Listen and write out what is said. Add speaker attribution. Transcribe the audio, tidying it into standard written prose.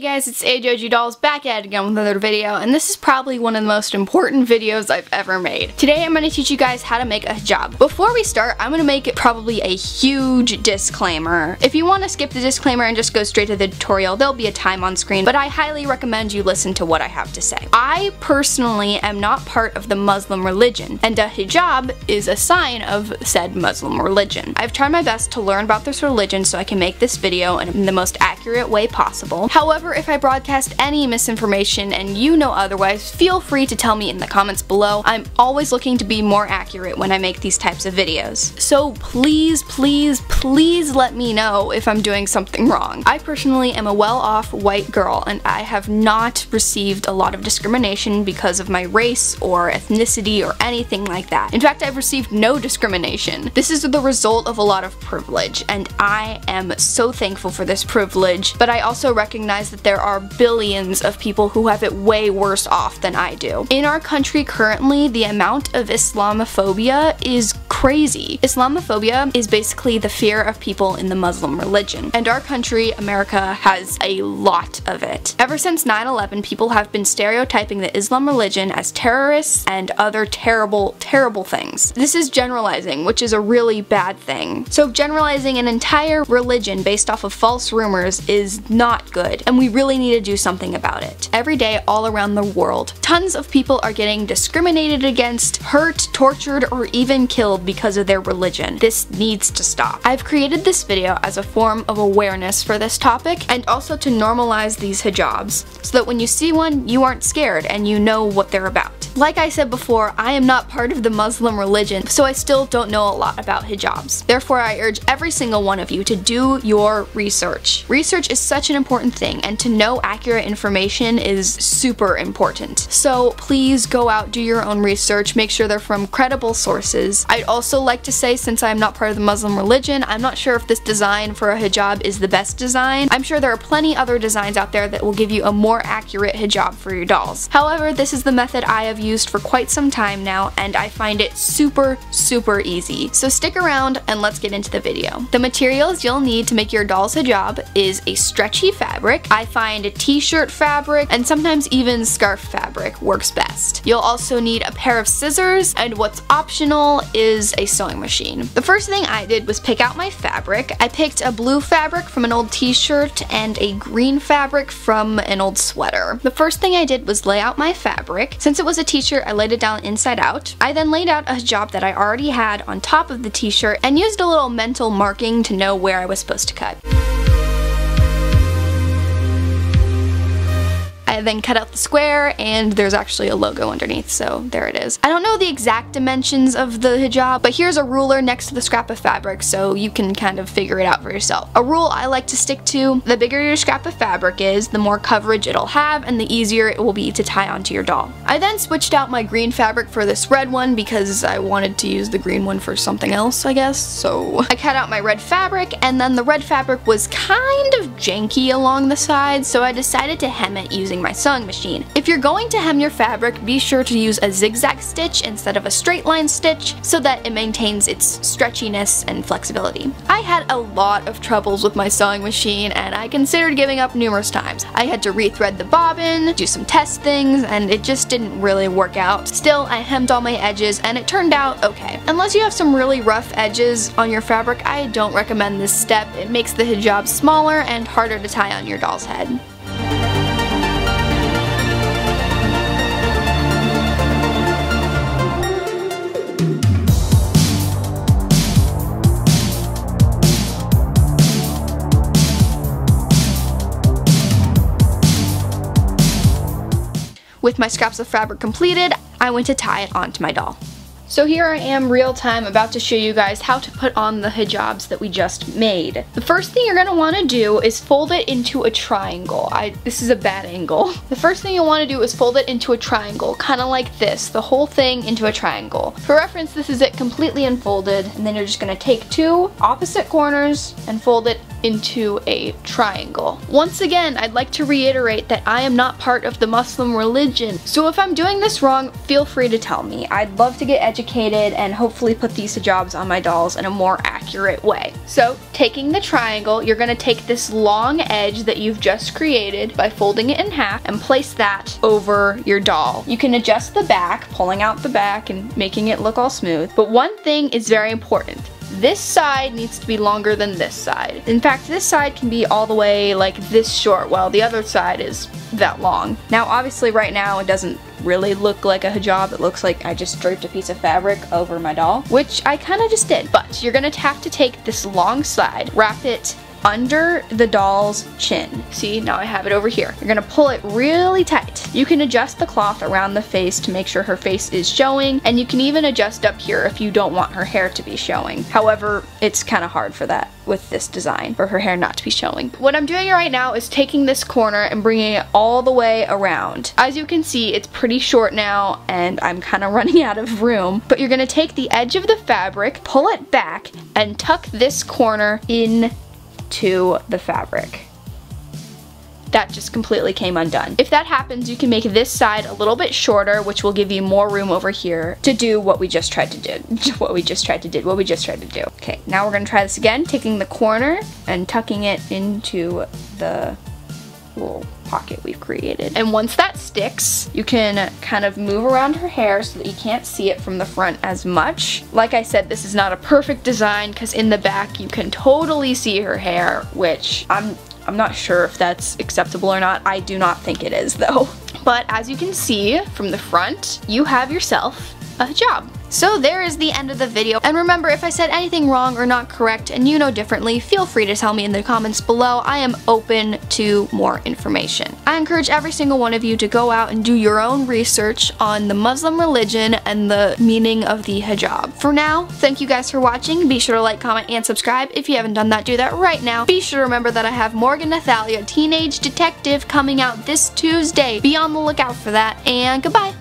Speaker 1: guys, it's Hijabs For Your Dolls back at it again with another video, and this is probably one of the most important videos I've ever made. Today I'm going to teach you guys how to make a hijab. Before we start, I'm going to make it probably a huge disclaimer. If you want to skip the disclaimer and just go straight to the tutorial, there'll be a time on screen, but I highly recommend you listen to what I have to say. I personally am not part of the Muslim religion, and a hijab is a sign of said Muslim religion. I've tried my best to learn about this religion so I can make this video in the most accurate way possible. However, if I broadcast any misinformation and you know otherwise, feel free to tell me in the comments below. I'm always looking to be more accurate when I make these types of videos. So please, please, please let me know if I'm doing something wrong. I personally am a well-off white girl, and I have not received a lot of discrimination because of my race or ethnicity or anything like that. In fact, I've received no discrimination. This is the result of a lot of privilege, and I am so thankful for this privilege, but I also recognize that there are billions of people who have it way worse off than I do. In our country currently, the amount of Islamophobia is crazy. Islamophobia is basically the fear of people in the Muslim religion, and our country, America, has a lot of it. Ever since 9/11, people have been stereotyping the Islam religion as terrorists and other terrible, terrible things. This is generalizing, which is a really bad thing. So generalizing an entire religion based off of false rumors is not good, and we really need to do something about it. Every day, all around the world, tons of people are getting discriminated against, hurt, tortured, or even killed because of their religion. This needs to stop. I've created this video as a form of awareness for this topic, and also to normalize these hijabs, so that when you see one, you aren't scared and you know what they're about. Like I said before, I am not part of the Muslim religion, so I still don't know a lot about hijabs. Therefore, I urge every single one of you to do your research. Research is such an important thing, and to know accurate information is super important. So please go out, do your own research, make sure they're from credible sources. I'd also like to say, since I'm not part of the Muslim religion, I'm not sure if this design for a hijab is the best design. I'm sure there are plenty other designs out there that will give you a more accurate hijab for your dolls. However, this is the method I have used for quite some time now, and I find it super, super easy. So stick around and let's get into the video. The materials you'll need to make your doll's hijab is a stretchy fabric. I find a t-shirt fabric, and sometimes even scarf fabric works best. You'll also need a pair of scissors, and what's optional is a sewing machine. The first thing I did was pick out my fabric. I picked a blue fabric from an old t-shirt and a green fabric from an old sweater. The first thing I did was lay out my fabric. Since it was a t-shirt, I laid it down inside out. I then laid out a hijab that I already had on top of the t-shirt and used a little mental marking to know where I was supposed to cut. I then cut out the square, and there's actually a logo underneath, so there it is. I don't know the exact dimensions of the hijab, but here's a ruler next to the scrap of fabric so you can kind of figure it out for yourself. A rule I like to stick to: the bigger your scrap of fabric is, the more coverage it'll have and the easier it will be to tie onto your doll. I then switched out my green fabric for this red one because I wanted to use the green one for something else, I guess, so I cut out my red fabric, and then the red fabric was kind of janky along the sides, so I decided to hem it using my sewing machine. If you're going to hem your fabric, be sure to use a zigzag stitch instead of a straight line stitch so that it maintains its stretchiness and flexibility. I had a lot of troubles with my sewing machine, and I considered giving up numerous times. I had to rethread the bobbin, do some test things, and it just didn't really work out. Still, I hemmed all my edges and it turned out okay. Unless you have some really rough edges on your fabric, I don't recommend this step. It makes the hijab smaller and harder to tie on your doll's head. With my scraps of fabric completed, I went to tie it onto my doll. So here I am real time about to show you guys how to put on the hijabs that we just made. The first thing you're going to want to do is fold it into a triangle. This is a bad angle. The first thing you'll want to do is fold it into a triangle, kind of like this, the whole thing into a triangle. For reference, this is it completely unfolded, and then you're just going to take two opposite corners and fold it into a triangle. Once again, I'd like to reiterate that I am not part of the Muslim religion, so if I'm doing this wrong, feel free to tell me. I'd love to get educated and hopefully put these hijabs on my dolls in a more accurate way. So, taking the triangle, you're going to take this long edge that you've just created by folding it in half and place that over your doll. You can adjust the back, pulling out the back and making it look all smooth, but one thing is very important. This side needs to be longer than this side. In fact, this side can be all the way like this short, while the other side is that long. Now, obviously right now it doesn't really look like a hijab. It looks like I just draped a piece of fabric over my doll, which I kind of just did. But you're gonna have to take this long side, wrap it under the doll's chin. See, now I have it over here. You're gonna pull it really tight. You can adjust the cloth around the face to make sure her face is showing, and you can even adjust up here if you don't want her hair to be showing. However, it's kind of hard for that with this design, for her hair not to be showing. What I'm doing right now is taking this corner and bringing it all the way around. As you can see, it's pretty short now, and I'm kind of running out of room, but you're gonna take the edge of the fabric, pull it back, and tuck this corner in to the fabric. That just completely came undone. If that happens, you can make this side a little bit shorter, which will give you more room over here to do what we just tried to do. What we just tried to do. Okay, now we're gonna try this again, taking the corner and tucking it into the little pocket we've created. And once that sticks, you can kind of move around her hair so that you can't see it from the front as much. Like I said, this is not a perfect design because in the back you can totally see her hair, which I'm not sure if that's acceptable or not. I do not think it is though. But as you can see from the front, you have yourself a hijab. So there is the end of the video, and remember, if I said anything wrong or not correct and you know differently, feel free to tell me in the comments below. I am open to more information. I encourage every single one of you to go out and do your own research on the Muslim religion and the meaning of the hijab. For now, thank you guys for watching. Be sure to like, comment, and subscribe. If you haven't done that, do that right now. Be sure to remember that I have Morgan Nathalia, Teenage Detective, coming out this Tuesday. Be on the lookout for that, and goodbye.